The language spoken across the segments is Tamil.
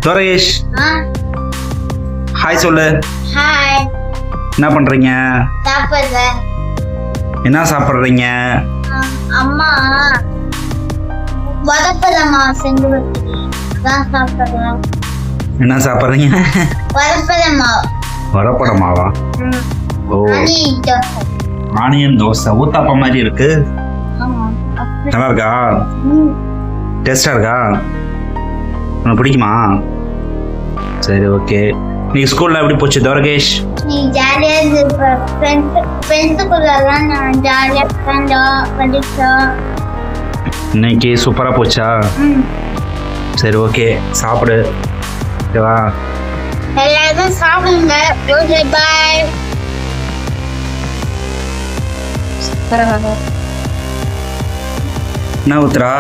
துரேஷ் ஹாய் சொல்லு. ஹாய். என்ன பண்றீங்க? சாப்பிடுறேன். என்ன சாப்பிட்றீங்க? அம்மா வரப்பதம்மா செஞ்சு வச்சுதான் சாப்பிடுறேன். என்ன சாப்பிட்றீங்க? வரப்பதம்மா. வரப்படமாவா? ஓ, ஆனியன் தோசை ஊத்தாப்பம் மாதிரி இருக்கு. நல்லா இருக்கா? டேஸ்டா இருக்கா? உனக்கு பிடிக்குமா? சரி, ஓகே. நீ ஸ்கூல்ல எப்படி போச்சு துரகேஷ்? நீ ஜாலியா இருப்ப. ஃப்ரெண்ட்ஸுக்குள்ளலாம் நான் ஜாலியா உட்காந்தோம், படிச்சோம். இன்னைக்கு சூப்பரா போச்சா? சரி, ஓகே. சாப்பிடு, ஓகேவா? எல்லாரும் சாப்பிடுங்க. ஓகே, பாய். என்ன ஊத்துறா?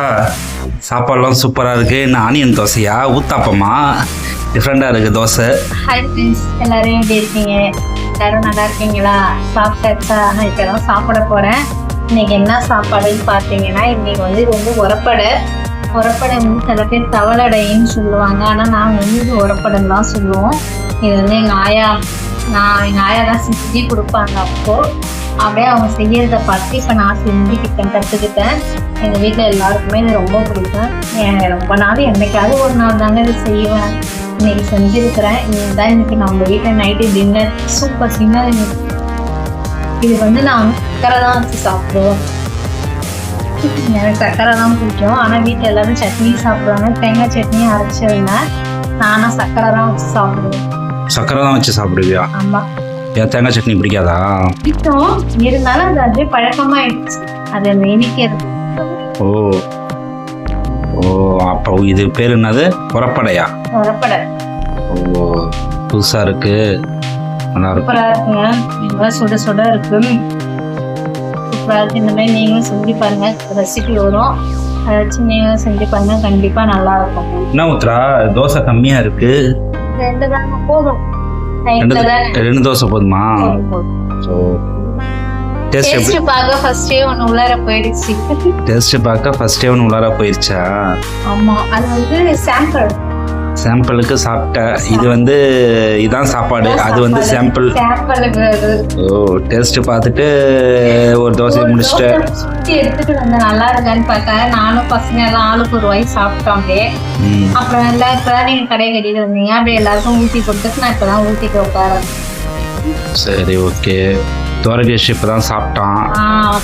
சாப்பாடுலாம் சூப்பராக இருக்கு. என்ன ஆனியன் தோசையா ஊத்தாப்பமா? டிஃப்ரெண்டாக இருக்குது தோசை. ஹாய் ஃப்ரெண்ட்ஸ், எல்லாரும் எப்படி இருக்கீங்க? எல்லாரும் நல்லா இருக்கீங்களா? சாப்பிட்டாச்சா? நான் இப்போ தான் சாப்பிட போகிறேன். இன்னைக்கு என்ன சாப்பாடுன்னு பார்த்தீங்கன்னா, இன்னைக்கு வந்து இது வந்து உரப்படை வந்து சில பேர் தவளடைன்னு சொல்லுவாங்க. ஆனால் நாங்கள் வந்து இது உரப்படைன்னு தான் சொல்லுவோம். இது வந்து எங்கள் ஆயா தான் செஞ்சு கொடுப்பாங்க. அப்படியே அவங்க செய்யறத பார்த்து இப்போ நான் செஞ்சுக்கிட்டேன், கற்றுக்கிட்டேன். எங்கள் வீட்டில் எல்லாருக்குமே இது ரொம்ப பிடிக்கும். ரொம்ப நாள் என்னைக்காவது ஒரு நாள் தாங்க இது செய்வேன். இன்னைக்கு செஞ்சுருக்கிறேன். இதுதான் இன்னைக்கு நம்ம வீட்டில் நைட்டு டின்னர். சூப்பர் சின்ன. இது வந்து நான் சக்கரை தான் வச்சு சாப்பிடுவோம். எனக்கு சக்கரை தான் பிடிக்கும். ஆனால் வீட்டில் எல்லாரும் சட்னி சாப்பிடுவாங்க. தேங்காய் சட்னி அரைச்சிருங்க. நானும் சக்கரை தான் வச்சு சாப்பிடுவேன். சக்கரை தான் வச்சு சாப்பிடுவியா? ஆமாம். ஏன் தேங்காய் சட்னி பிடிக்காதா? பிடிக்கும், இருந்தாலும் அது அப்படியே பழக்கமாயிடுச்சு. அது அந்த இனிக்கிறது. ஓ ஓ, அப்போ இது பேர் என்னது? உரப்படையா? உரப்படை. ஓ, புதுசாக இருக்கு. நல்லா இருக்கு. சூப்பராக இருக்குங்க. இதெல்லாம் சுட சுட இருக்கு. சூப்பராக இருக்கு. இந்த மாதிரி நீங்களும் செஞ்சு பாருங்க. ரெசிபி வரும், அதை வச்சு நீங்களும் செஞ்சு பாருங்க. கண்டிப்பாக நல்லா இருக்கும். என்ன ஊத்துறா? தோசை கம்மியாக இருக்கு. 2 தாங்க போதும். 2 தோசை போதுமா? ஸோ டேஸ்ட் பார்க்க ஃபர்ஸ்டே ஒன்று உள்ளார போயிடுச்சு. டேஸ்ட் பார்க்க ஃபர்ஸ்டே ஒன்று உள்ளார போயிடுச்சா? ஆமாம், அது வந்து சாம்பிளுக்கு சாப்பிட்ட. இது வந்து இதான் சாப்பாடு, அது வந்து சாம்பிள். ஓ, டேஸ்ட் பார்த்துட்டு ஒரு தோசை முடிச்சுட்டு சுற்றி எடுத்துட்டு வந்து நல்லா இருக்கான்னு பார்த்தா நானும் பசங்க எல்லாம் ஆளுக்கு ஒரு வாய் சாப்பிட்டோம். அப்படியே அப்புறம் எல்லாம் இப்போதான் நீங்கள் கடை கட்டிட்டு வந்தீங்க. அப்படியே எல்லாருக்கும் ஊற்றி கொடுத்துட்டு நான் இப்போதான் ஊற்றிட்டு உட்காரேன். சரி, ஓகே. துரகேஷ் இப்போதான் சாப்பிட்டான்.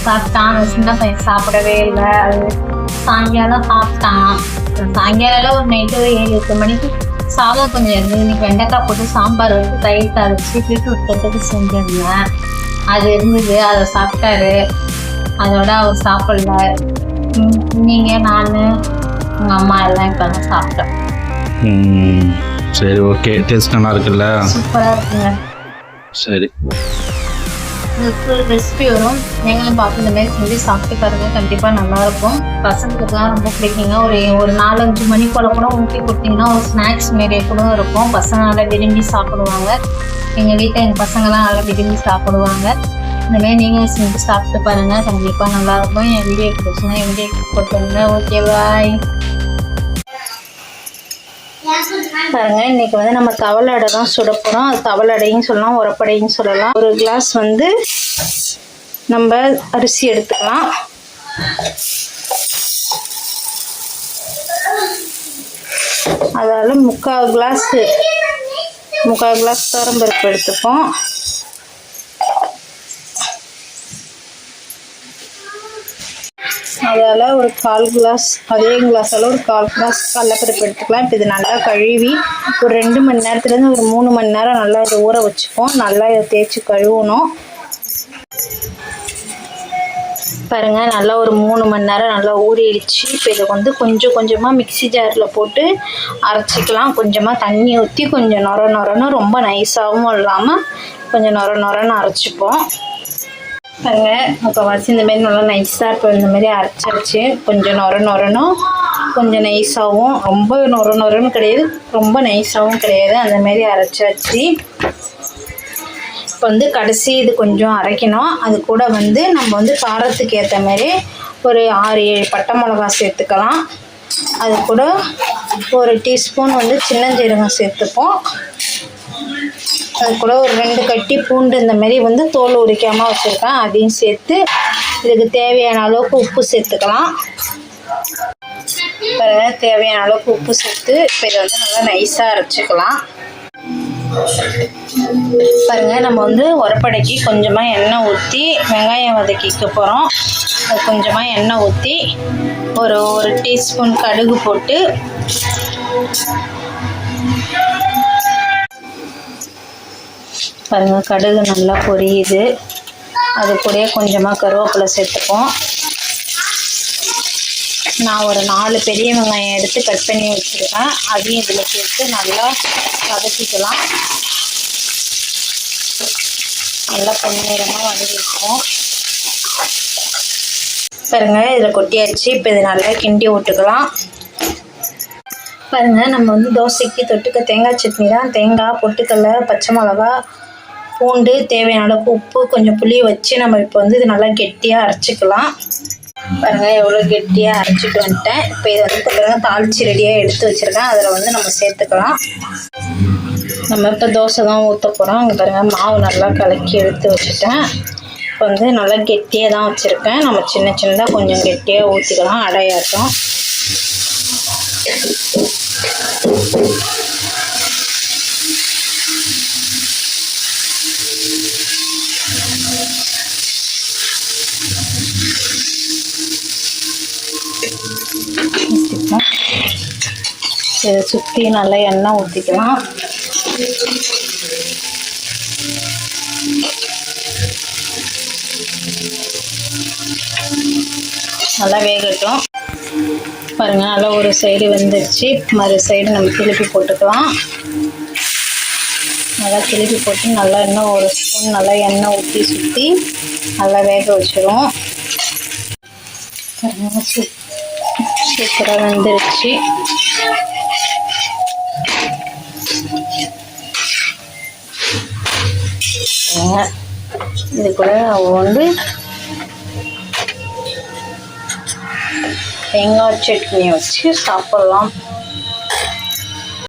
சாப்பிட்டான். சின்ன பையன் சாப்பிடவே இல்லை. அது சாயங்காலம் சாப்பிட்டான். சாயங்காலம் ஒரு நைட்டு 7-8 மணிக்கு சாதம் கொஞ்சம் இருந்தது. இன்னைக்கு வெண்டைக்காய் போட்டு சாம்பார் வச்சு தயிர் தாளிச்சு பீட்ரூட் தொட்டுக்கு செஞ்சிருந்தேன். அது இருந்தது, அதை சாப்பிட்டாரு. அதோட அவர் சாப்பிடல. நீங்கள், நான், உங்கள் அம்மா எல்லாம் இப்போ தான் சாப்பிட்டோம். சரி, ஓகே. டேஸ்ட் நல்லா இருக்குல்ல? சூப்பராக இருக்குங்க. சரி, ரெசிபி வரும். நீங்களும் பார்த்து இந்த மாதிரி செஞ்சு சாப்பிட்டு பாருங்க. கண்டிப்பாக நல்லாயிருக்கும். பசங்களுக்குலாம் ரொம்ப பிடிக்குங்க. ஒரு 4-5 மணி போல் கூட ஊற்றி கொடுத்தீங்கன்னா ஒரு ஸ்நாக்ஸ் மாரியே கூட இருக்கும். பசங்க நல்லா விரும்பி சாப்பிடுவாங்க. எங்கள் வீட்டில் எங்கள் பசங்களாம் நல்லா விரும்பி சாப்பிடுவாங்க. இந்தமாரி நீங்களும் செஞ்சு சாப்பிட்டு பாருங்கள். கண்டிப்பாக நல்லாயிருக்கும். என் வீடியோ பிடிச்சுன்னா என் வீடியோ போட்டுருங்க. ஓகே, பாய். பாருங்க, இன்னைக்கு வந்து நம்ம தவளடை தான் சுட போகிறோம். அது தவளடைன்னு சொல்லலாம், உரப்படைன்னு சொல்லலாம். ஒரு கிளாஸ் வந்து நம்ம அரிசி எடுத்துக்கலாம். அதால் 3/4 கிளாஸ் துவரம்பருப்பு எடுத்துப்போம். அதால் ஒரு 1/4 கிளாஸ், அதே கிளாஸால் ஒரு 1/4 கிளாஸ் கடலைப்பருப்பு எடுத்துக்கலாம். இப்போ இது நல்லா கழுவி ஒரு 2 மணி நேரத்துலேருந்து ஒரு 3 மணி நேரம் நல்லா இதை ஊற வச்சுப்போம். நல்லா இதை தேய்ச்சி கழுவணும். பாருங்கள், நல்லா ஒரு 3 மணி நேரம் நல்லா ஊறிடுச்சு. இப்போ இதை வந்து கொஞ்சமாக மிக்ஸி ஜாரில் போட்டு அரைச்சிக்கலாம். கொஞ்சமாக தண்ணி ஊற்றி கொஞ்சம் நொரன்னு, ரொம்ப நைஸாகவும் இல்லாமல் கொஞ்சம் நொரன்னு அரைச்சிப்போம். பாருங்க, முக்கால்வாசி இந்தமாரி நல்லா நைஸாக இருக்கும். இந்தமாரி அரைச்சாச்சு. கொஞ்சம் நொரணும், கொஞ்சம் நைஸாகவும், ரொம்ப நொரன்னு கிடையாது, ரொம்ப நைஸாகவும் கிடையாது. அந்தமாரி அரைச்சாச்சு. இப்போ வந்து கடைசி இது கொஞ்சம் அரைக்கணும். அது கூட வந்து நம்ம வந்து காரத்துக்கு ஏற்ற மாதிரி ஒரு 6-7 பட்டை மிளகா சேர்த்துக்கலாம். அது கூட 1 டீஸ்பூன் வந்து சின்னஞ்சீரகம் சேர்த்துப்போம். அது கூட ஒரு 2 கட்டி பூண்டு இந்த மாதிரி வந்து தோல் உரிக்காமல் வச்சுருக்கேன், அதையும் சேர்த்து இதுக்கு தேவையான அளவுக்கு உப்பு சேர்த்துக்கலாம். தேவையான அளவுக்கு உப்பு சேர்த்து இப்போ இதை வந்து நல்லா நைஸாக அரைச்சிக்கலாம். பாருங்கள், நம்ம வந்து உரப்படைக்கு கொஞ்சமாக எண்ணெய் ஊற்றி வெங்காயம் வதக்கிக்க போகிறோம். அது கொஞ்சமாக எண்ணெய் ஊற்றி ஒரு டீஸ்பூன் கடுகு போட்டு பாருங்கள், கடுகு நல்லா பொரியுது. அது கூட கொஞ்சமாக கருவேப்பிலை சேர்த்துப்போம். நான் ஒரு 4 பெரிய வெங்காயம் எடுத்து கட் பண்ணி வச்சுருக்கேன், அதையும் இதில் சேர்த்து நல்லா வதக்கிக்கலாம். நல்லா பொன்னிறமாக வதக்கிப்போம். பாருங்கள், இதில் கொட்டியாச்சு. இப்போ இது நல்லா கிண்டி விட்டுக்கலாம். பாருங்கள், நம்ம வந்து தோசைக்கு தொட்டுக்க தேங்காய் சட்னி தான். தேங்காய், பொட்டுக்கடலை, பச்சை மிளகா, பூண்டு, தேவையான அளவுக்கு உப்பு, கொஞ்சம் புளி வச்சு நம்ம இப்போ வந்து இது நல்லா கெட்டியாக அரைச்சிக்கலாம். பாருங்கள், எவ்வளோ கெட்டியாக அரைச்சிட்டு வந்துட்டேன். இப்போ இதை வந்து பாருங்கள் தாளித்து ரெடியாக எடுத்து வச்சுருக்கேன், அதில் வந்து நம்ம சேர்த்துக்கலாம். நம்ம இப்போ தோசை தான் ஊற்ற போகிறோம். அங்கே பாருங்கள், மாவு நல்லா கலக்கி எடுத்து வச்சுட்டேன். இப்போ வந்து நல்லா கெட்டியாக தான் வச்சுருக்கேன். நம்ம சின்ன சின்னதாக கொஞ்சம் கெட்டியாக ஊற்றிக்கலாம், அடையாட்டம். இதை சுற்றி நல்லா எண்ணெய் ஊற்றிக்கலாம். நல்லா வேகட்டும். பாருங்கள், நல்லா ஒரு சைடு வெந்துருச்சு. மறு சைடு நம்ம திருப்பி போட்டுக்கலாம். நல்லா திருப்பி போட்டு நல்லா இன்னும் ஒரு ஸ்பூன் நல்லா எண்ணெய் ஊற்றி சுற்றி நல்லா வேக வச்சிடும். சூப்பராக வெந்துருச்சு. இது கூட வந்து தேங்காய் சட்னி வச்சு சாப்பிட்லாம்.